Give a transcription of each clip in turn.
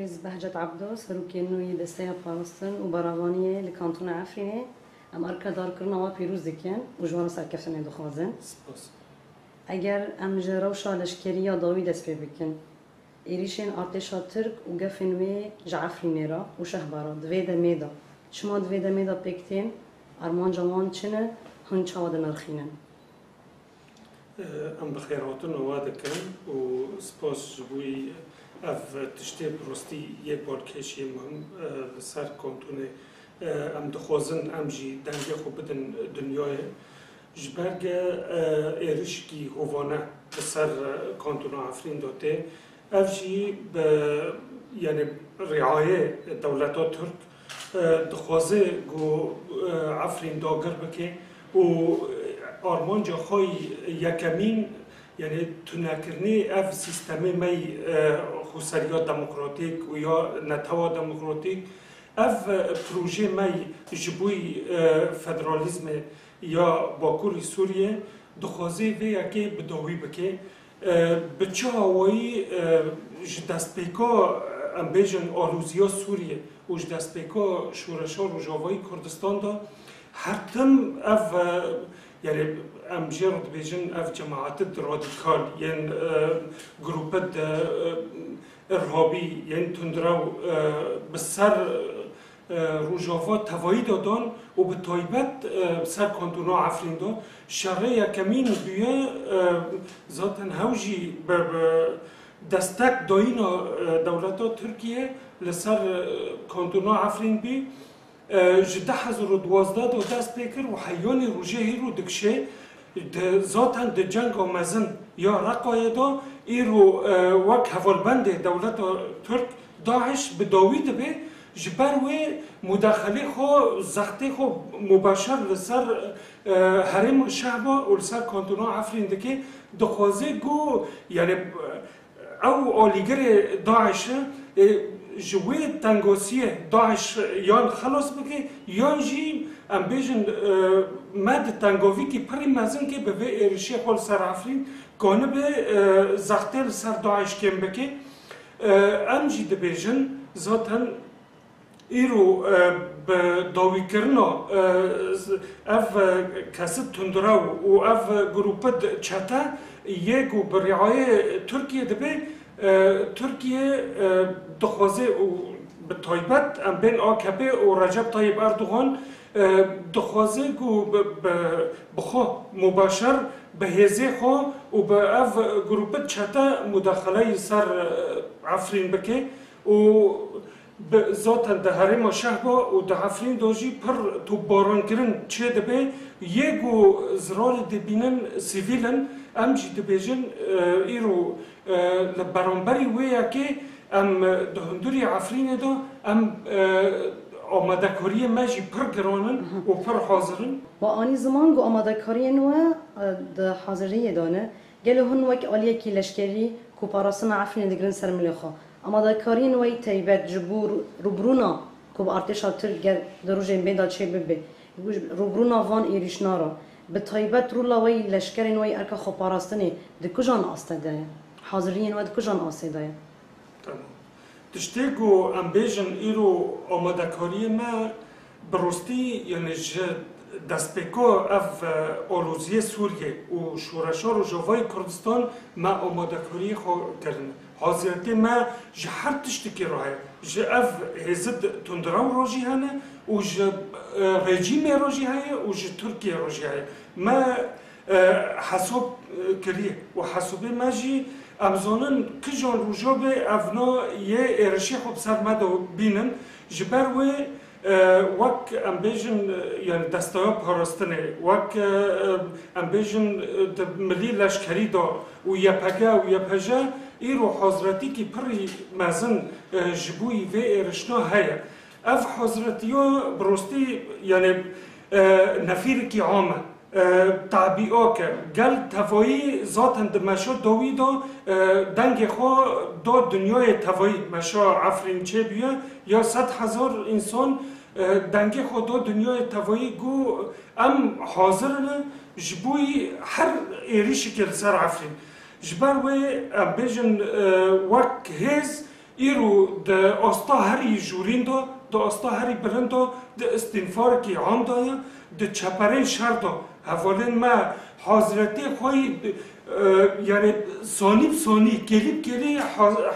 هز بهجت عبدو سروکی نوی دسته پاراستن و براغانیه لکانتون عفرینه ام ارکا دار کرنا و پیروز دکن و جوان سرکفتنه دخوازن اگر ام جراو شالشکری یا داوی دست پی بکن ایریشین ارتشا ترک و گفنوی جعفرینه را و شهبارا دویده میدا شما دویده میدا بکتین ارمان جوان چنه هن چاود نرخینن ام بخیراتون وادکن و سپاس جبوی اف تشتی برستی یه بار کشی مهم سر کانتونه ام دخوازن ام جی دنگه خوب بدن دنیای جبرگ ایرشکی هوانه سر کانتون عفرین داته اف جی به یعنی رعایه دولت ترک دخوازه گو عفرین داگر بکه و آرمان جا خواه یکمین یعنی تنکرنی اف سیستمی می خسریات دموکراتیک و یا نتوا دموکراتیک اف پروژه می جبوی فدرالیزم یا باکوری سوریه دخوازه وی اکی بداوی بکه بچه هوایی دست پیکا ام بیجن آلوزیا سوریه و دست پیکا شورشا روژاوایی کردستان دا هر تم اف یعنی ام جرد بیجن اف جماعت رادیکال یعنی گروپت ارهابی یعنی تندراو بسر روژاوا توایی دادن و به طایبت سر کانتونا عفرین دا شرعه یکمین بیه ذاتن هوجی دستک داینا دولتا ترکیه لسر کانتونا عفرین بی جده حزر و دوازده دو دست بکر و حیان روژه رو دکشه ذاتن ده جنگ آمزن یا رقای دا ای رو وک حوالبند دولت ترک داعش به داوید به جبر و مداخله خو زخته خو مباشر لسر حرم شعبا و لسر کانتونا عفرین دکه دخوازه گو یعنی او آلیگر داعش جوی تنگوسیه داعش یان خلاص بگه یان جی ام بیجن مد تنگوی که پری مزن که به ایرشی خال سر عفرین گانه به زختل سر داعش کم بگه ام جی ده بیجن ذاتن ایرو به داوی کرنا اف کسی تندراو و اف گروپت چتا یکو برعای ترکیه دبی ترکیه دخوازه به طایبت ام بین AKP و رجب طیب اردوغان دخوازه گو بخو مباشر به هزه خو و به اف گروپت چتا مداخله سر عفرین بکه و ذاتن ده حرم شهبا و ده عفرین داجی پر تو باران کرن چه دبه یکو زرار دبینن سیویلن ام جی دبیجن ایرو لبرانبری ویا که ام دهندوری عفرین دا ام آماده کاری ماجی پر گرانن و پر حاضرن و آنی زمان گو آماده کاری نوع ده حاضریه دانه گلو هن وک آلیه کی لشکری کو پاراسن عفرین دگرن سر ملیخا اما کاری نوعی تایبت جبور روبرونا که با ارتشا ترک دروژه بیدا چه ببه روبرونا وان ایریشنارا به تایبت رو لوی لشکر نوعی ارکا خو پاراستنی ده کجان آستده حاضرین و ده کجان آستده تمام تشتگو ام بیجن ایرو آماده کاری ما برستی یعنی دست بکا اف آلوزی سوریه و شورشا رو جوای کردستان ما آماده کاری خو کردن حاضرتی ما جه هر تشتکی راه جه اف هزد تندراو راجی هنه و جه رژیم راجی هنه و جه ترکیه راجی هنه ما حساب کریه و حسابی ما جی امزانن کجان روژا به افنا یه ارشی خوب سر مدو بینن جبر و وک ام بیجن یعنی دستای پاراستنه وک ام بیجن ملی لشکری دا و یپگه و یپجه ایرو حضرتی که پری مزن جبوی و ارشنا هیا اف حضرتی ها برستی یعنی نفیر کی عامه تعبیه که گل توایی ذاتن دمشا داوی دا دنگ خواه دا دنیای توایی مشا عفرین چه بیه یا 100,000 انسان دنگ خواه دا دنیای توایی گو ام حاضرن جبوی هر ایری شکل سر عفرین جبر و ام بیجن وک هز ایرو د آستا هری جورین د آستا هری برند د استنفار کی عام دایا د چپرین شهر حوالین ما حضرتی خوی یعنی ثانی کلی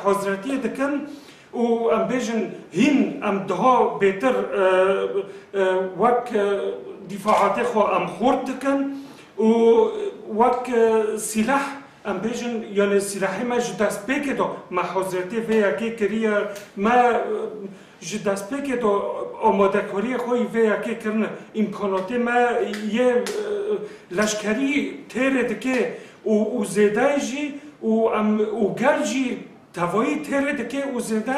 حضرتی دکن و ام بیشن هین ام دها بهتر وک دفاعات خو ام خورد دکن و وک سلاح ام بیشن یعنی سلاحی ما جدست بکه دو ما حضرتی ویا که کریه ما جدست بکه دو آماده کاری خوی ویا که کرنه امکانات ما یه لشکری تیره دکه و زیده جی و گل جی توایی تیره دکه و زیده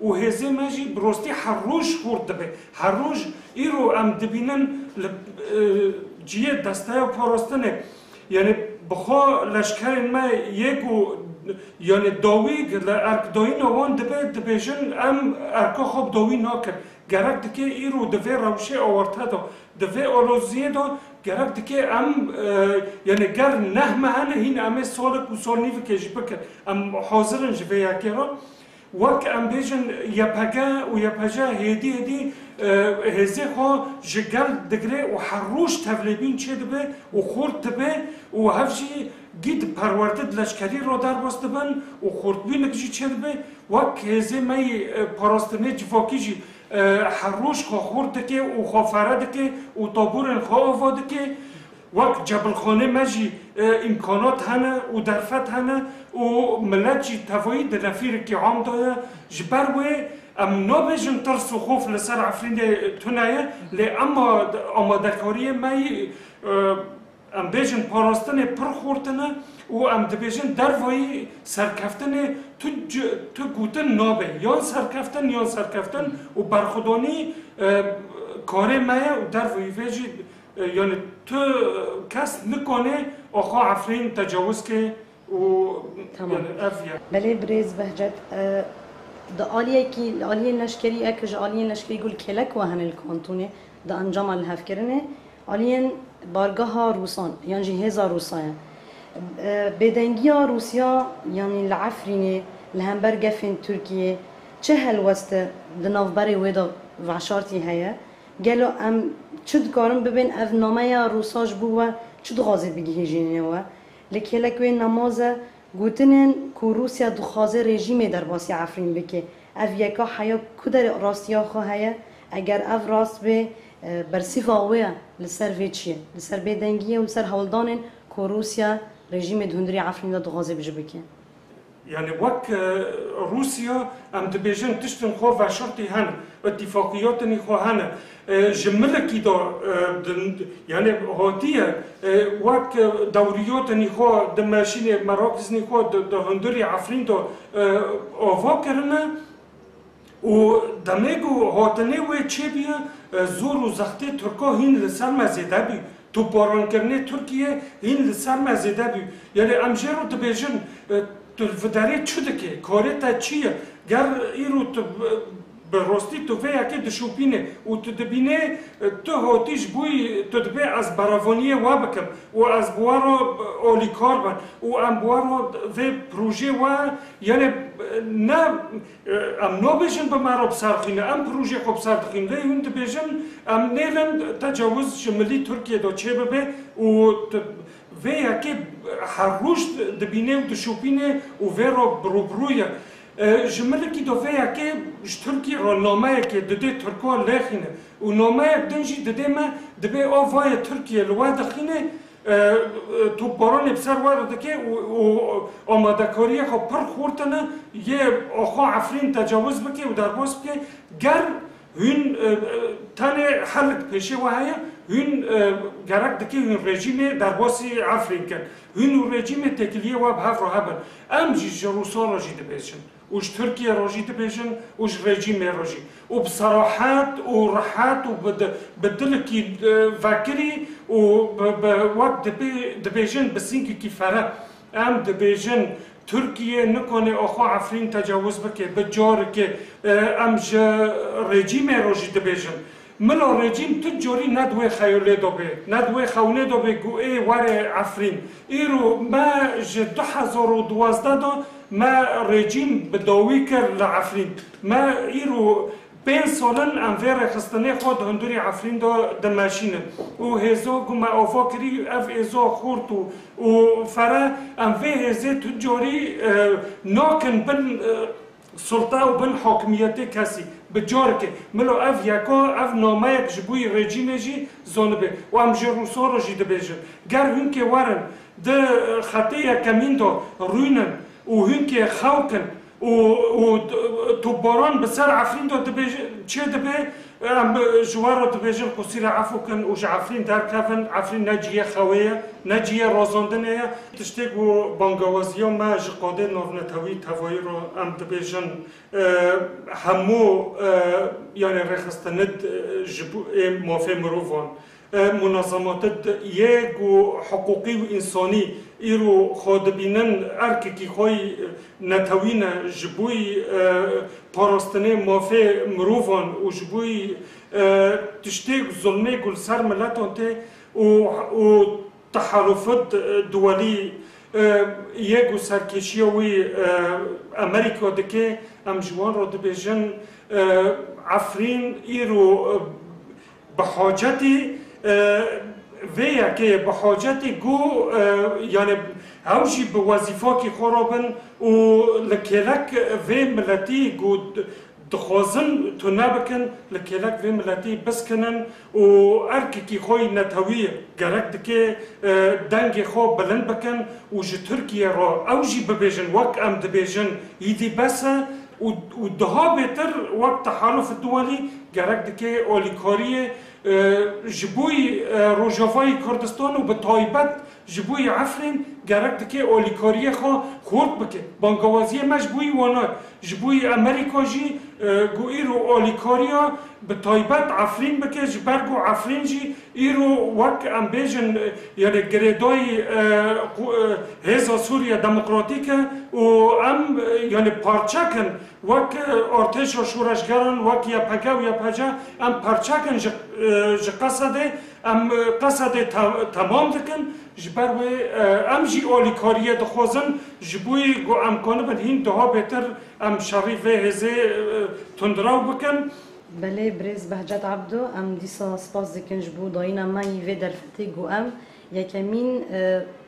و هزه ما جی براستی هر روز خورد دبه هر روز ایرو ام دبینن جیه دسته و پاراستنه یعنی بخوا لشکر ما یکو یعنی داوی ارک داوی نوان دبیجن ام ارکا خوب داوی ناکر گرک دکه ایرو دوی روشه آورته دا دوی آلوزیه دا گرک دکه ام یعنی گر نه مهنه هین امه سالک و سال نیو کشی بکر ام حاضرن جوی یکی را وک ام بیجن یپگه و یپجه هدی هزه خواه جگل دگره و هر روش تولبین چه دبه و خورد دبه و هفجی گید پروردد لشکری را در باست دبن و خوردبین جی چه دبه وک هزه می پاراستنه جواکی جی هر روش خواه خورد دکه و خواه فرد دکه و تابورن خواه آفا دکه وک جبل خانه مجی امکانات هنه و درفت هنه و ملت جی توایی در نفیر که عام دایا جبروه ام نابجن ترس و خوف لسر عفرین تونایه لی اما آمادکاری مای ام بیجن پاراستن پر خورتنه و ام دبیجن دروایی سرکفتن تو گوتن نابه یا سرکفتن و برخودانی کار مایه و دروایی ویجی یعنی تو کس نکنه آخا عفرین تجاوز که و تمام بله بریز بهجت ده آلیه نشکری اکج آلیه نشکری گل کلک و هن الکانتونه ده انجام الهف کرنه آلیه بارگاه روسان یعنی جهاز روسایه بدنگی روسیا یعنی العفرینه لهمبر گفن ترکیه چه هلوست ده نوبری ویدا وعشارتی هیا گلو ام چود کارم ببین اف نامه روساش بوه چود غازی بگیه جینه و لکیلک وی نمازه گوتنن که روسیا دخوازه رژیم در باسی عفرین بکه اف یکا حیا کدر راستیا خواهیه اگر اف راست به برسیف آوه لسر وی چیه لسر بیدنگیه و لسر هولدانن که روسیا رژیم دهندری عفرین دخوازه بجه بکه يعني وك روسيا ام دبيجن تشتن خو وشرطي هن اتفاقياتني خو هن جملكي دو يعني هاتيه وك دورياتني خو دماشين مراكزني خو دهندري عفرين دو اوفاكرنا و دميگو هاتني و چبيه زور و زخته ترکا هين لسر مزيده بي تو باران کرنه ترکیه هين لسر مزيده بي يعني امجرو دبيجن تو فداری چوده که کاری تا چیه گر ایرو تو براستی تو ویا که دشوپینه و تو دبینه تو هاتیش بوی تو دبی از براوانی و بکم و از بوارو اولیکار بن و ام بوارو و پروژه و یعنی نه ام نبیشن به مرا بسرخینه ام پروژه خوب سرخینه لیون دبیشن ام نیلن تجاوز شمالی ترکیه دا چه ببه و ویا که هر روز دبینه و دشوپینه و ورا بروبرویه جملکی دو ویا که ترکی را نامه که دده ترکا لخینه و نامه دنجی دده ما دبی آوای ترکیه لوا دخینه تو باران بسر وارده که و آماده کاری خو پر خورتنه یه آخا عفرین تجاوز بکه و در باز بکه گر هن تنه حلق پیشه و هیا هن گرک دکی هن رژیم در باسی عفرین کن هن رژیم تکلیه و بحف را هبن ام جی روسا را جیده بیشن وش ترکیه را جیده بیشن وش رژیم را جی و بصراحت و راحت و بدلکی فکری و وقت دبیشن بسینکی کفاره ام دبیشن ترکیه نکنه آخا عفرین تجاوز بکه بجاره که امج رژیم را جیده بیشن ملا رژیم تجاری ندوه خیاله دابه ندوه خونه دابه گوه وره عفرین ایرو ما جه 2012 دا ما رژیم بداوی کرد لعفرین ما ایرو 5 سالن انویر خستنه خود هندوری عفرین دا دماشینه و هزا گو ما آفا کری اف ازا خورد و فرا انویر هزه تجاری ناکن بن سلطه و بن حاکمیت کسی بجار که ملو اف یکا اف نامه یک جبوی رژیم جی زانبه و ام جروسا رو جی دبیجن گر هون که ورن ده خطه یکمین دا روینن و هون که خوکن و تو باران بسر عفرین دا دبیجن چه دبی جوار رو دبیجن قصیر عفو کن و عفرین در کفن عفرین نجیه خویه نجیه رازاندنه تشتیگ و بانگوازی ها ما جقاده نورنتوی توایی رو ام دبیجن همو یعنی رخستند مافه مروفان منظمات یک و حقوقی و انسانی ایرو خود بینن ارکی خوی نتوین جبوی پاراستنه مافه مروفان و جبوی تشتیگ ظلمه گل سر ملتان ته و تحالفات دولی یک و سرکشی وی امریکا دکه ام جوان رو دبیجن عفرین ایرو بحاجتی ویا که بحاجتی گو یعنی هاوشی به وظیفه کی خرابن و لکلک و ملتی گو دخوازن تو نبکن لکلک و ملتی بس کنن و ارکی کی خوی نتوی گرک دکه دنگ خو بلند بکن و ج ترکیه را اوجی ببیجن وک ام دبیجن یدی بسه و دها بهتر وقت تحالف الدولي گرک دکه اولیکاریه جبوی روجاوای کردستان و به تایبت جبوی عفرین گرک دکه اولیکاریه خورد بکه بانگوازی مجبوی وانای جبوی امریکا جی گو ایرو اولیکاریا به تایبت عفرین بکه جبرگو عفرین جی ایرو وک ام بیجن یعنی گریدای هزا سوریا دموکراتیکه و ام یعنی پارچکن وک ارتش و شورشگران وک یا پگه و یا پجه ام پارچکن جه قصده ام قصده تمام دکن جبر و ام جی اولیکاریه دخوازن جبوی گو امکانه بن هین دها بهتر ام شریف هزه تندراو بکن بله برز بهجت عبدو ام دیسا سپاس دکن جبو داینا من یوه درفتی گو ام یکمین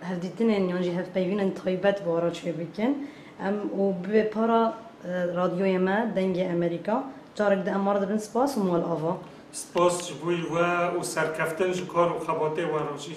هفدیتنن یعنی هف پیوینن تایبت بارا چه بکن ام و به پارا رادیوی ما دنگ امریکا جارک ده امار دبن سپاس و مال آوا سپاس جبوی و سرکفتن جکار و خباته و راشی